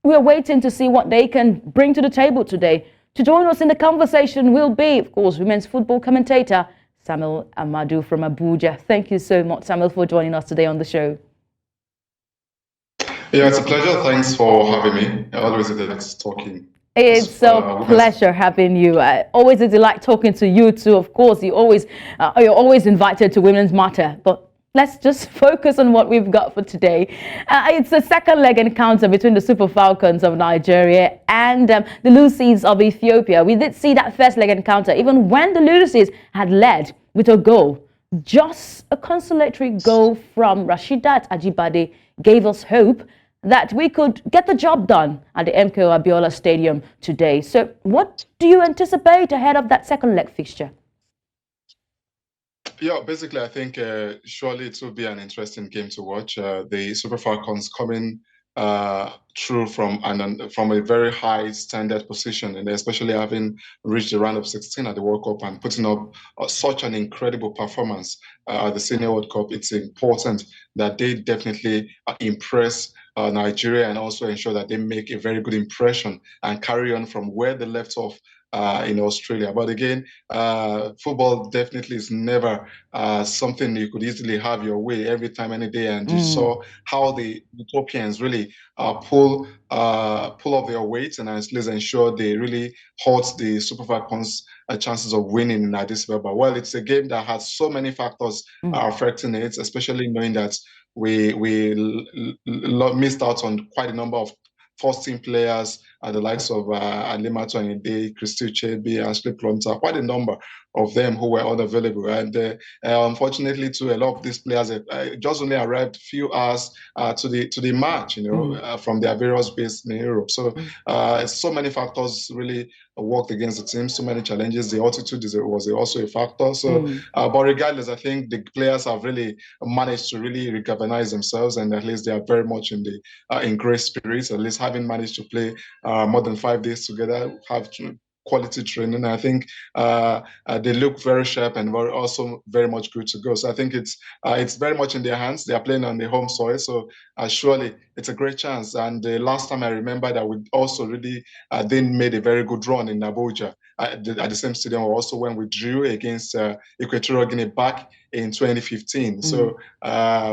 we're waiting to see what they can bring to the table today. To join us in the conversation will be, of course, women's football commentator Samuel Ahmadu from Abuja. Thank you so much, Samuel, for joining us today on the show. Yeah, it's a pleasure. Thanks for having me. Always a delight talking. It's a pleasure having you. Always a delight talking to you too. Of course, you're always invited to Women's Matter, but let's just focus on what we've got for today. It's a second leg encounter between the Super Falcons of Nigeria and the Lucies of Ethiopia. We did see that first leg encounter, even when the Lucies had led with a goal. Just a consolatory goal from Rasheedat Ajibade gave us hope that we could get the job done at the MKO Abiola Stadium today. So what do you anticipate ahead of that second leg fixture? Yeah, basically, I think surely it will be an interesting game to watch. The Super Falcons coming through from a very high standard position, and especially having reached the round of 16 at the World Cup and putting up such an incredible performance at the Senior World Cup. It's important that they definitely impress Nigeria and also ensure that they make a very good impression and carry on from where they left off in Australia. But again, football definitely is never something you could easily have your way every time, any day. And you saw how the Ethiopians really pull up their weight and at least ensure they really halt the Super Falcons' chances of winning in Addis Ababa. Well, it's a game that has so many factors affecting it, especially knowing that we missed out on quite a number of first-team players, the likes of Alimatu Anyide, Christy Ucheibe, Ashley Plumter, quite a number of them who were unavailable. And unfortunately, too, a lot of these players just only arrived a few hours to the match, from their various bases in Europe. So so many factors really worked against the team, so many challenges. The altitude was also a factor. So, but regardless, I think the players have really managed to really galvanize themselves, and at least they are very much in great spirits, at least having managed to play more than 5 days together, have quality training. I think they look very sharp and also very much good to go. So I think it's very much in their hands. They are playing on the home soil, so surely it's a great chance. And the last time I remember that we also really then made a very good run in Abuja at the same stadium, also when we drew against Equatorial Guinea back in 2015. So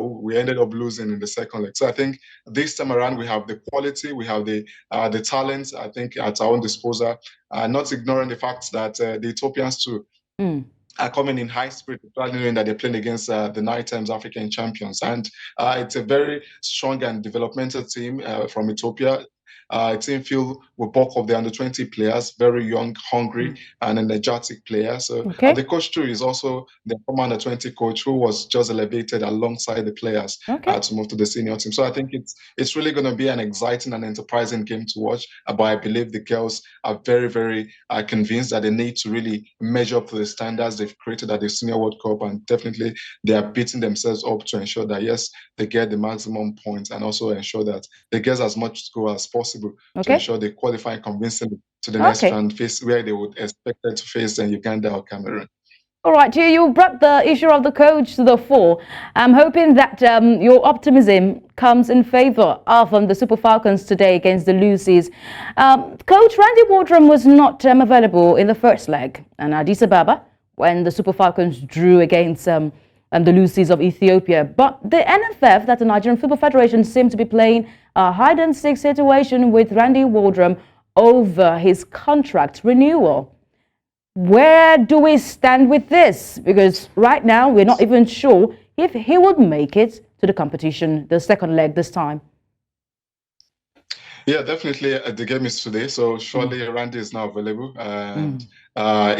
we ended up losing in the second leg. So I think this time around we have the quality, we have the talent, I think, at our own disposal. Not ignoring the fact that the Ethiopians too are coming in high spirit, knowing that they're playing against the 9 times African champions. And it's a very strong and developmental team from Ethiopia. A team filled with bulk of the under-20 players, very young, hungry, and energetic players. So the coach too is also the former under-20 coach who was just elevated alongside the players to move to the senior team. So I think it's really going to be an exciting and enterprising game to watch. But I believe the girls are very, very convinced that they need to really measure up to the standards they've created at the Senior World Cup, and definitely they are beating themselves up to ensure that yes, they get the maximum points and also ensure that they get as much score as possible to ensure they qualify convincingly to the next round phase where they would expect to face Uganda or Cameroon. All right, you brought the issue of the coach to the fore. I'm hoping that your optimism comes in favor of the Super Falcons today against the Lucies. Coach Randy Walram was not available in the first leg, and Addis Ababa when the Super Falcons drew against the Lucies of Ethiopia. But the NFF, that the Nigerian Football Federation, seemed to be playing a hide-and-seek situation with Randy Walram over his contract renewal. Where do we stand with this? Because right now we're not even sure if he would make it to the competition, the second leg this time. Yeah, definitely. The game is today, so surely Randy is now available. And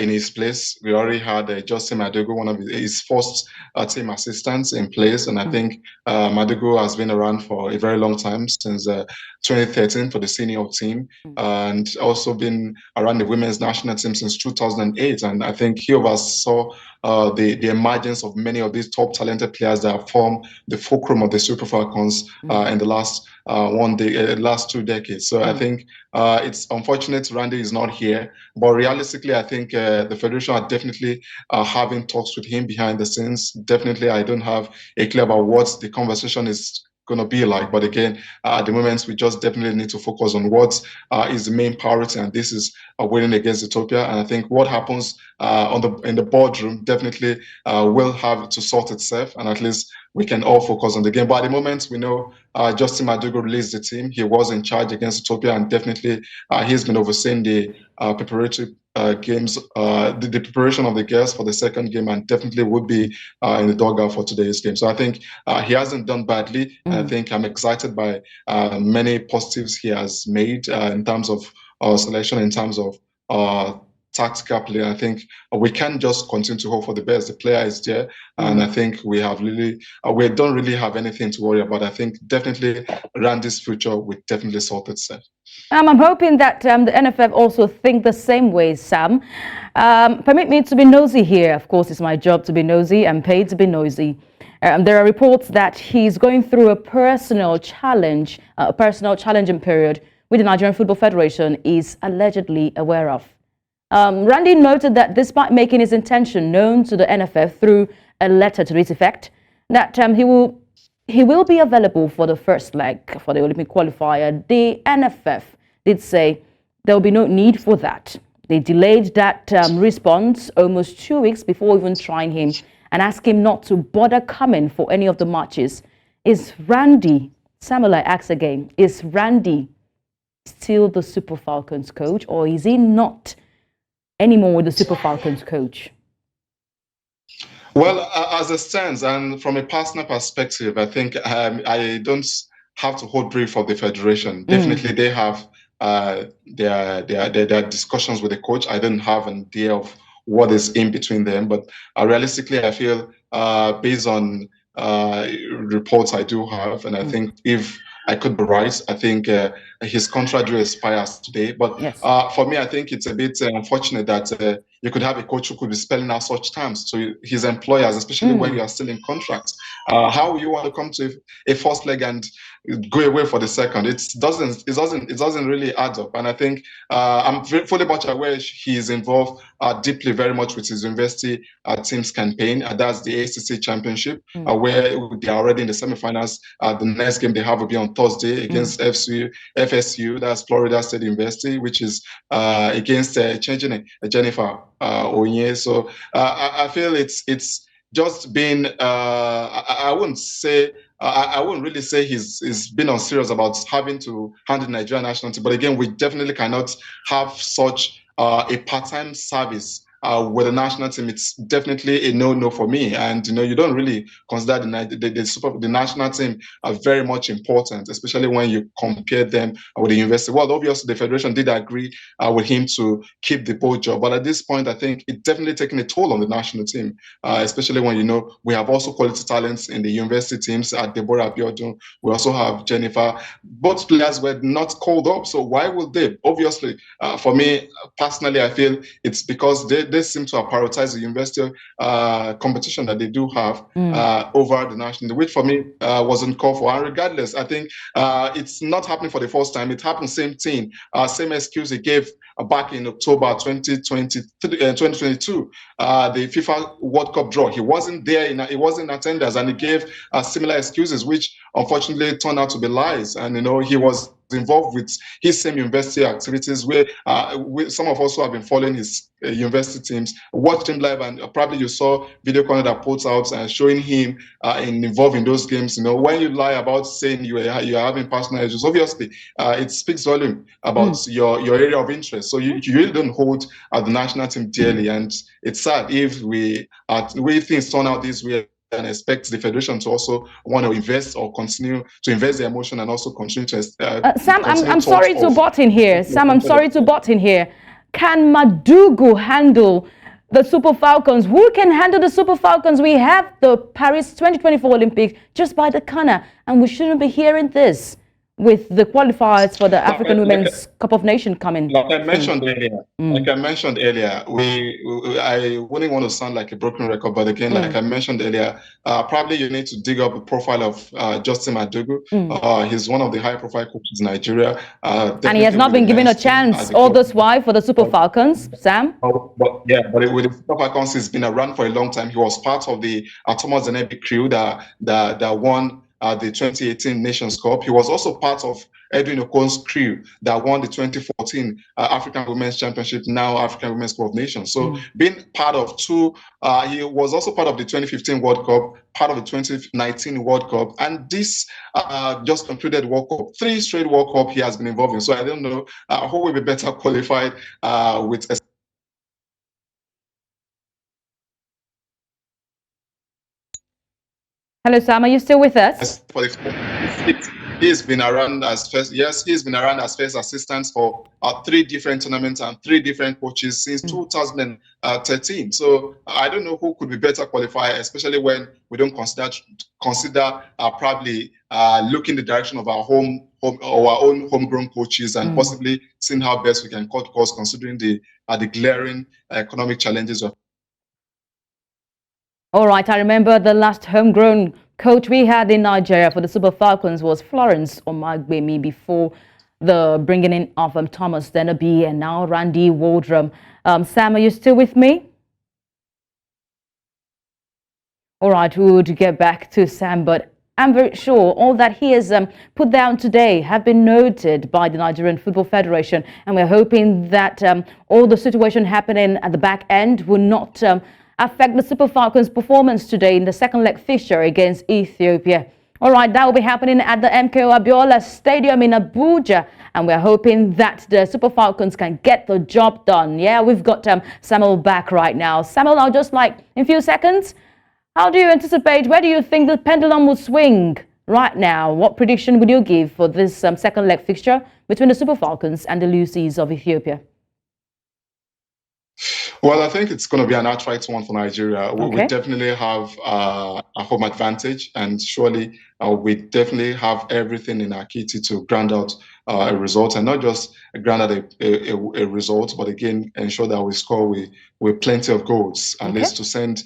in his place, we already had Justin Madugu, one of his first team assistants in place. And I think Madugu has been around for a very long time, since 2013 for the senior team, and also been around the women's national team since 2008. And I think he oversaw the emergence of many of these top talented players that form the fulcrum of the Super Falcons in the last last 2 decades. So I think it's unfortunate Randy is not here, but realistically, I think the Federation are definitely having talks with him behind the scenes. Definitely, I don't have a clue about what the conversation is going to be like. But again, at the moment, we just definitely need to focus on what is the main priority, and this is winning against Ethiopia. And I think what happens in the boardroom definitely will have to sort itself, and at least we can all focus on the game. But at the moment, we know Justin Madugu released the team. He was in charge against Ethiopia, and definitely he's been overseeing the preparatory games, the preparation of the girls for the second game, and definitely would be in the dugout for today's game. So I think he hasn't done badly. I think I'm excited by many positives he has made in terms of selection, in terms of tactical play. I think we can just continue to hope for the best. The player is there, and I think we have really, we don't really have anything to worry about. I think definitely Randy's future will definitely sort itself. I'm hoping that the NFF also think the same way, Sam. Permit me to be nosy here. Of course, it's my job to be nosy and paid to be nosy. There are reports that he's going through a personal challenge, a personal challenging period, which the Nigerian Football Federation is allegedly aware of. Randy noted that despite making his intention known to the NFF through a letter to this effect, that he will be available for the first leg for the Olympic qualifier. The NFF did say there will be no need for that. They delayed that response almost 2 weeks before even trying him and asked him not to bother coming for any of the matches. Is Randy, Samuel asks again, is Randy still the Super Falcons coach, or is he not anymore with the Super Falcons coach? Well, as it stands, and from a personal perspective, I think I don't have to hold brief for the federation. Definitely, they have their discussions with the coach. I don't have an idea of what is in between them, but realistically, I feel based on reports I do have, and I think if I could be right, I think his contract will expire today. But yes. For me, I think it's a bit unfortunate that you could have a coach who could be spelling out such terms to his employers, especially when you are still in contract. How you want to come to a first leg and go away for the second? It doesn't really add up. And I think I'm fully much aware he is involved deeply, very much with his university team's campaign. That's the ACC Championship, where they are already in the semifinals. The next game they have will be on Thursday against FSU, that's Florida State University, which is against Jennifer Onyinyechi. So I feel it's just been I wouldn't say I wouldn't really say he's been unserious about having to handle the Nigerian national team, but again, we definitely cannot have such a part-time service with the national team. It's definitely a no-no for me. And you don't really consider the national team are very much important, especially when you compare them with the university. Well, obviously the federation did agree with him to keep the board job, but at this point, I think it's definitely taking a toll on the national team, especially when we have also quality talents in the university teams at Deborah Abiodun. We also have Jennifer. Both players were not called up, so why would they? Obviously, for me personally, I feel it's because they seem to have prioritized the university competition that they do have over the national, which for me wasn't called for. And regardless, I think it's not happening for the first time. It happened, same thing, same excuse he gave back in October 2022, the FIFA World Cup draw. He wasn't there, he wasn't in attendance, and he gave similar excuses, which unfortunately turned out to be lies. And he was involved with his same university activities, where some of us who have been following his university teams watched him live, and probably you saw video content that puts out and showing him involved in those games. When you lie about saying you're having personal issues, obviously it speaks volume about your area of interest. So you really don't hold the national team dearly, and it's sad if we things turn out this way, and expect the federation to also want to invest or continue to invest their emotion and also continue to Sam, I'm sorry to butt in here. Sam, I'm sorry to butt in here. Can Madugu handle the Super Falcons? Who can handle the Super Falcons? We have the Paris 2024 Olympics just by the corner, and we shouldn't be hearing this with the qualifiers for the African Women's Cup of Nations coming. Like I mentioned earlier, I wouldn't want to sound like a broken record, but again, like I mentioned earlier, probably you need to dig up the profile of Justin Madugu. He's one of the high-profile coaches in Nigeria. And he has not been given a chance all this while for the Super Falcons, Sam? But with the Super Falcons, he's been around for a long time. He was part of the Thomas Zenebi crew that won the 2018 Nations Cup. He was also part of Edwin Okon's crew that won the 2014 African Women's Championship, now African Women's Cup of Nations. So being part of two, he was also part of the 2015 World Cup, part of the 2019 World Cup, and this just concluded World Cup. 3 straight World Cup he has been involved in. So I don't know who will be better qualified with a Hello, Sam. Are you still with us? He's been around as first. Yes, he's been around as first assistant for 3 different tournaments and 3 different coaches since 2013. So I don't know who could be better qualified, especially when we don't consider probably looking the direction of our own homegrown coaches and possibly seeing how best we can cut costs, considering the glaring economic challenges of. All right, I remember the last homegrown coach we had in Nigeria for the Super Falcons was Florence Omagbemi before the bringing in of Thomas Dennerby and now Randy Walram. Sam, are you still with me? All right, we would get back to Sam, but I'm very sure all that he has put down today have been noted by the Nigerian Football Federation, and we're hoping that all the situation happening at the back end will not affect the Super Falcons' performance today in the second leg fixture against Ethiopia. All right, that will be happening at the MKO Abiola Stadium in Abuja, and we're hoping that the Super Falcons can get the job done. Yeah, we've got Samuel back right now. Samuel, I'll just in a few seconds, how do you anticipate, where do you think the pendulum will swing right now? What prediction would you give for this second leg fixture between the Super Falcons and the Lucies of Ethiopia? Well, I think it's going to be an outright one for Nigeria. Okay. We definitely have a home advantage, and surely we definitely have everything in our kitty to grind out a result, and not just grind out a result, but again ensure that we score with plenty of goals, at least to send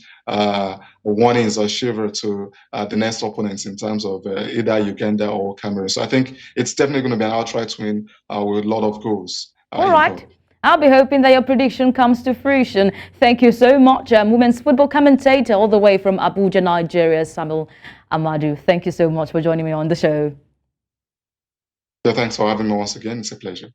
warnings or shiver to the next opponents in terms of either Uganda or Cameroon. So I think it's definitely going to be an outright win with a lot of goals. All right. I'll be hoping that your prediction comes to fruition. Thank you so much, women's football commentator all the way from Abuja, Nigeria, Samuel Ahmadu. Thank you so much for joining me on the show. Yeah, thanks for having me once again. It's a pleasure.